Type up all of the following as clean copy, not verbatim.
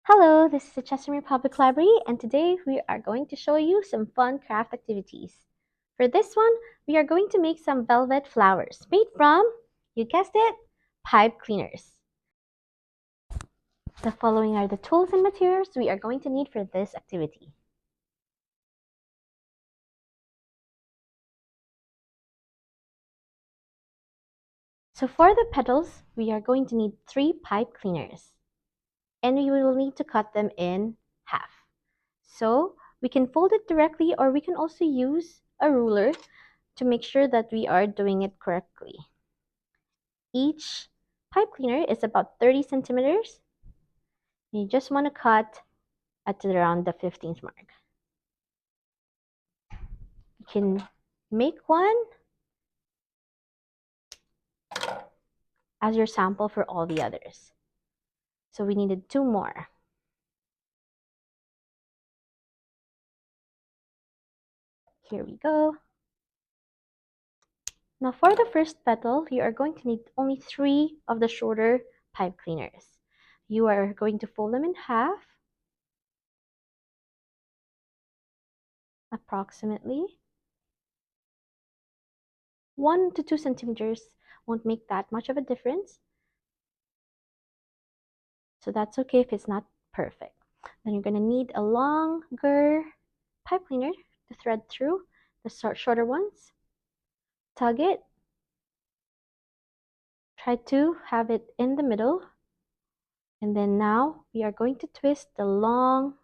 Hello, this is the Chestermere Public Library, and today we are going to show you some fun craft activities. For this one, we are going to make some velvet flowers made from, you guessed it, pipe cleaners. The following are the tools and materials we are going to need for this activity. So for the petals, we are going to need 3 pipe cleaners, and we will need to cut them in half. So we can fold it directly, or we can also use a ruler to make sure that we are doing it correctly. Each pipe cleaner is about 30 centimeters. You just want to cut at around the 15th mark. You can make one as your sample for all the others. So we needed 2 more. Here we go. Now for the first petal, you are going to need only 3 of the shorter pipe cleaners. You are going to fold them in half, approximately 1 to 2 centimeters. Won't make that much of a difference. So that's okay if it's not perfect. Then you're going to need a longer pipe cleaner to thread through the shorter ones. Tug it. Try to have it in the middle. And then now we are going to twist the long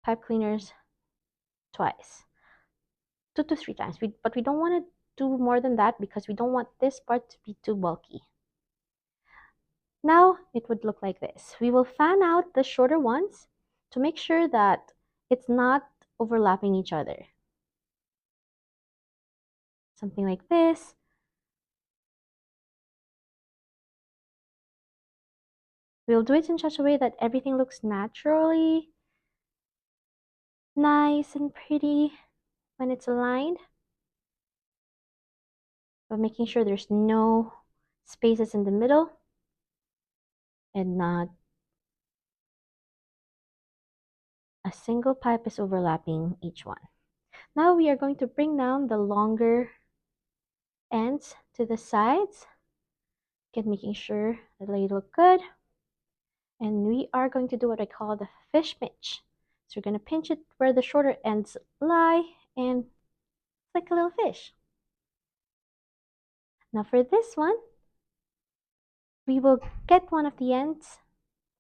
pipe cleaners twice. 2 to 3 times. But we don't want to do more than that because we don't want this part to be too bulky. Now it would look like this. We will fan out the shorter ones to make sure that it's not overlapping each other. Something like this. We'll do it in such a way that everything looks naturally nice and pretty when it's aligned, but making sure there's no spaces in the middle and not a single pipe is overlapping each one. Now we are going to bring down the longer ends to the sides, again making sure that they look good. And we are going to do what I call the fish pinch. So we're going to pinch it where the shorter ends lie, and it's like a little fish. Now for this one, we will get one of the ends,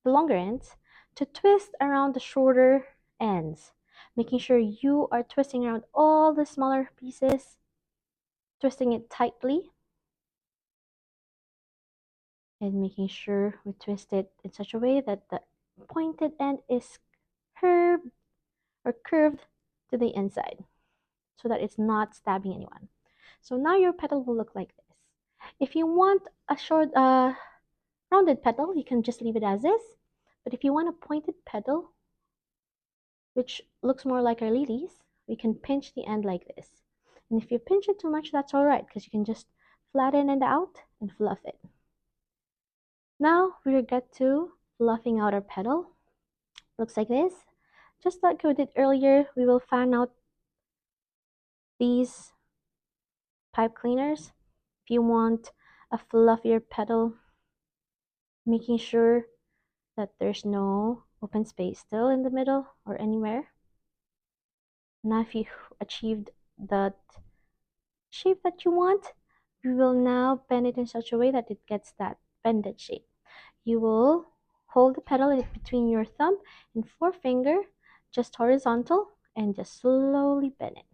the longer ends, to twist around the shorter ends, making sure you are twisting around all the smaller pieces, twisting it tightly, and making sure we twist it in such a way that the pointed end is curved to the inside so that it's not stabbing anyone. So now your petal will look like this. If you want a short rounded petal, you can just leave it as is. But if you want a pointed petal, which looks more like our lilies, we can pinch the end like this. And if you pinch it too much, that's all right, because you can just flatten it out and fluff it. Now we'll get to fluffing out our petal. Looks like this. Just like we did earlier, we will fan out these pipe cleaners. If you want a fluffier petal, making sure that there's no open space still in the middle or anywhere. Now if you achieved that shape that you want, you will now bend it in such a way that it gets that bended shape. You will hold the petal between your thumb and forefinger, just horizontal, and just slowly bend it.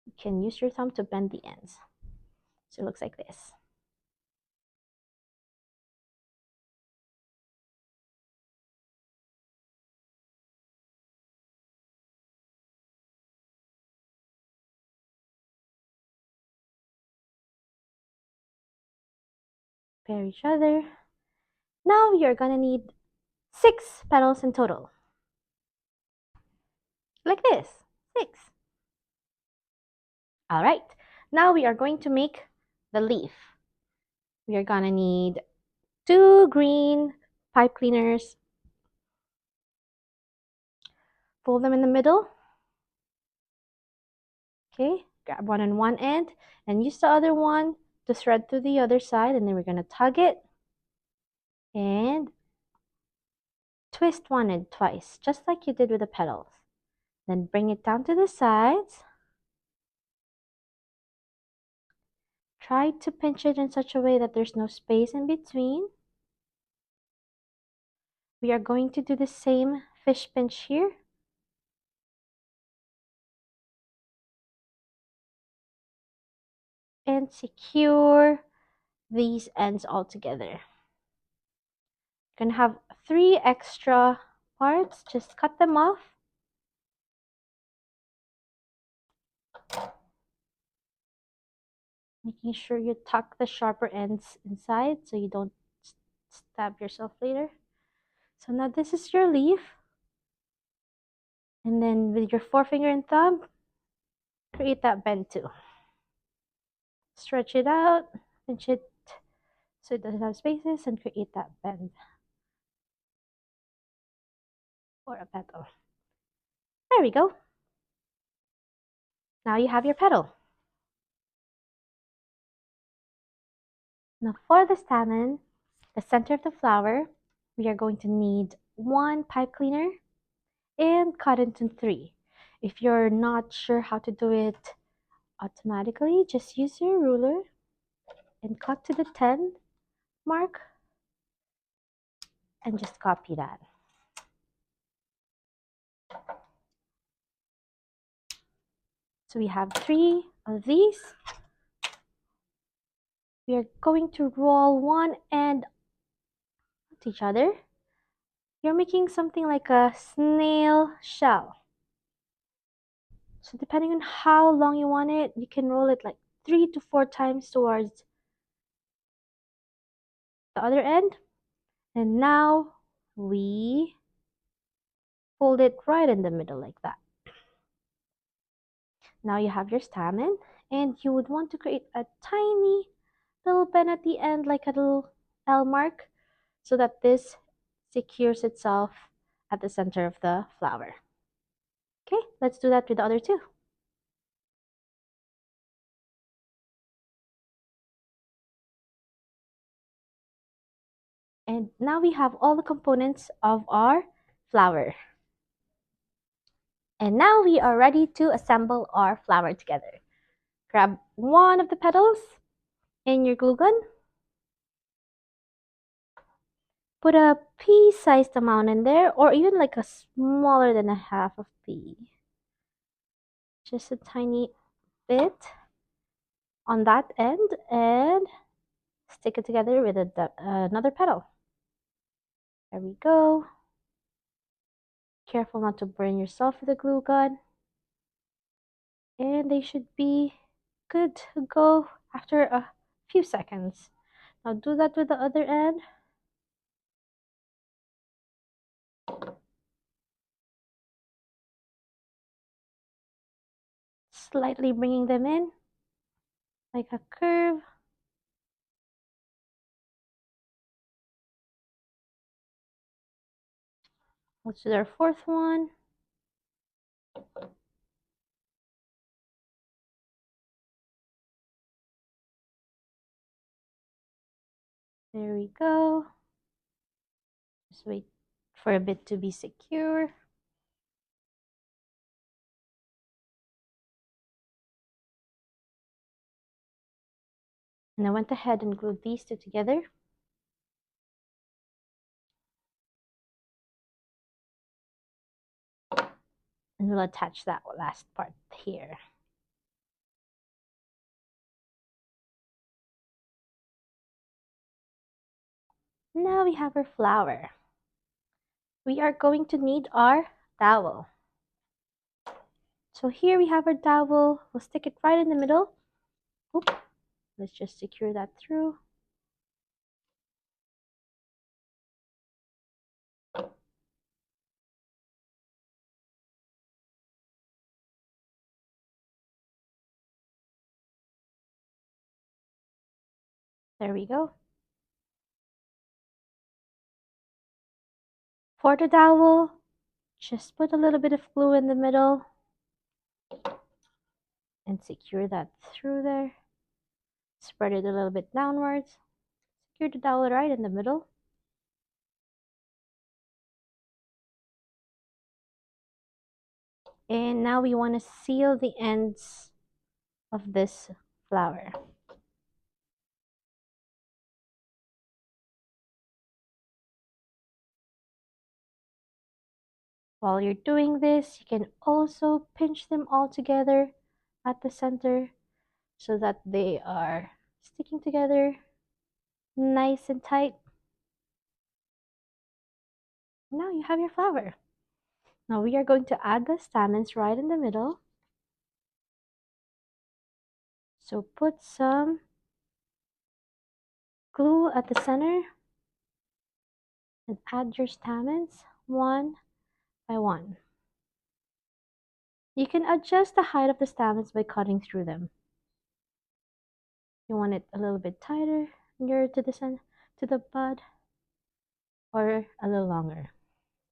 You can use your thumb to bend the ends. So it looks like this. Pair each other. Now you're gonna need 6 petals in total. Like this, 6. All right, now we are going to make the leaf. We are gonna need 2 green pipe cleaners. Fold them in the middle. Okay, grab one on one end and use the other one to thread through the other side, and then we're going to tug it and twist one end twice, just like you did with the petals. Then bring it down to the sides. Try to pinch it in such a way that there's no space in between. We are going to do the same fish pinch here. And secure these ends all together. You're going to have 3 extra parts. Just cut them off. Making sure you tuck the sharper ends inside so you don't stab yourself later. So now this is your leaf. And then with your forefinger and thumb, create that bend too. Stretch it out, pinch it so it doesn't have spaces, and create that bend or a petal. There we go. Now you have your petal. Now for the stamen, the center of the flower, we are going to need 1 pipe cleaner and cut into 3. If you're not sure how to do it automatically, just use your ruler and cut to the 10 mark and just copy that. So we have 3 of these. We are going to roll one end to each other. You're making something like a snail shell. So depending on how long you want it, you can roll it like 3 to 4 times towards the other end. And now we fold it right in the middle like that. Now you have your stamen, and you would want to create a tiny little bend at the end, like a little L mark, so that this secures itself at the center of the flower. Okay, let's do that with the other 2. And now we have all the components of our flower. And now we are ready to assemble our flower together. Grab one of the petals in your glue gun. Put a pea-sized amount in there, or even like a smaller than a half of pea. Just a tiny bit on that end, and stick it together with another petal. There we go. Careful not to burn yourself with the glue gun. And they should be good to go after a few seconds. Now do that with the other end. Slightly bringing them in like a curve. Let's do our 4th one. There we go. Just wait for a bit to be secure. And I went ahead and glued these 2 together. And we'll attach that last part here. Now we have our flower. We are going to need our dowel. So here we have our dowel. We'll stick it right in the middle. Oop. Let's just secure that through. There we go. For the dowel, just put a little bit of glue in the middle and secure that through there. Spread it a little bit downwards. Secure the dowel right in the middle. And now we want to seal the ends of this flower. While you're doing this, you can also pinch them all together at the center so that they are sticking together nice and tight. Now you have your flower. Now we are going to add the stamens right in the middle. So put some glue at the center and add your stamens one by one. You can adjust the height of the stamens by cutting through them. You want it a little bit tighter nearer to the to the bud, or a little longer.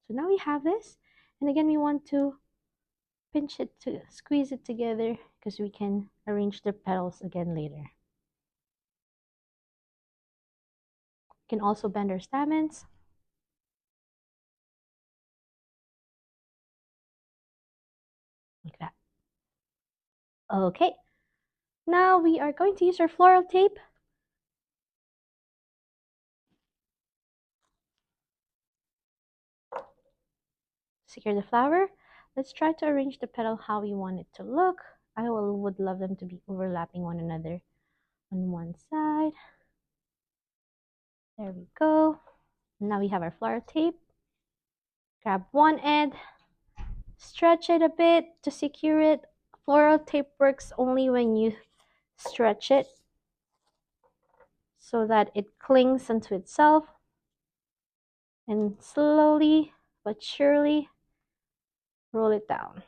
So now we have this, and again we want to pinch it to squeeze it together because we can arrange the petals again later. You can also bend our stamens. Like that. Okay, now we are going to use our floral tape. Secure the flower. Let's try to arrange the petal how we want it to look. I would love them to be overlapping one another on one side. There we go. Now we have our flower tape. Grab one end, stretch it a bit to secure it. Floral tape works only when you stretch it so that it clings onto itself, and slowly but surely roll it down.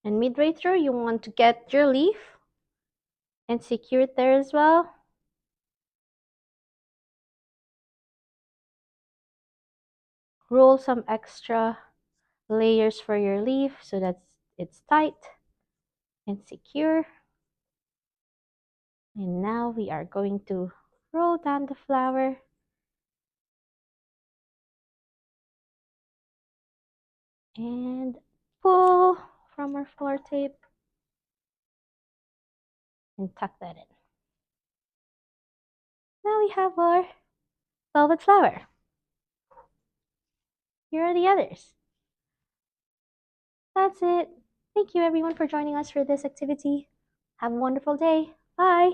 And midway through, you want to get your leaf and secure it there as well. Roll some extra layers for your leaf so that it's tight and secure. And now we are going to roll down the flower and pull from our floor tape and tuck that in. Now we have our velvet flower. Here are the others. That's it. Thank you everyone for joining us for this activity. Have a wonderful day. Bye.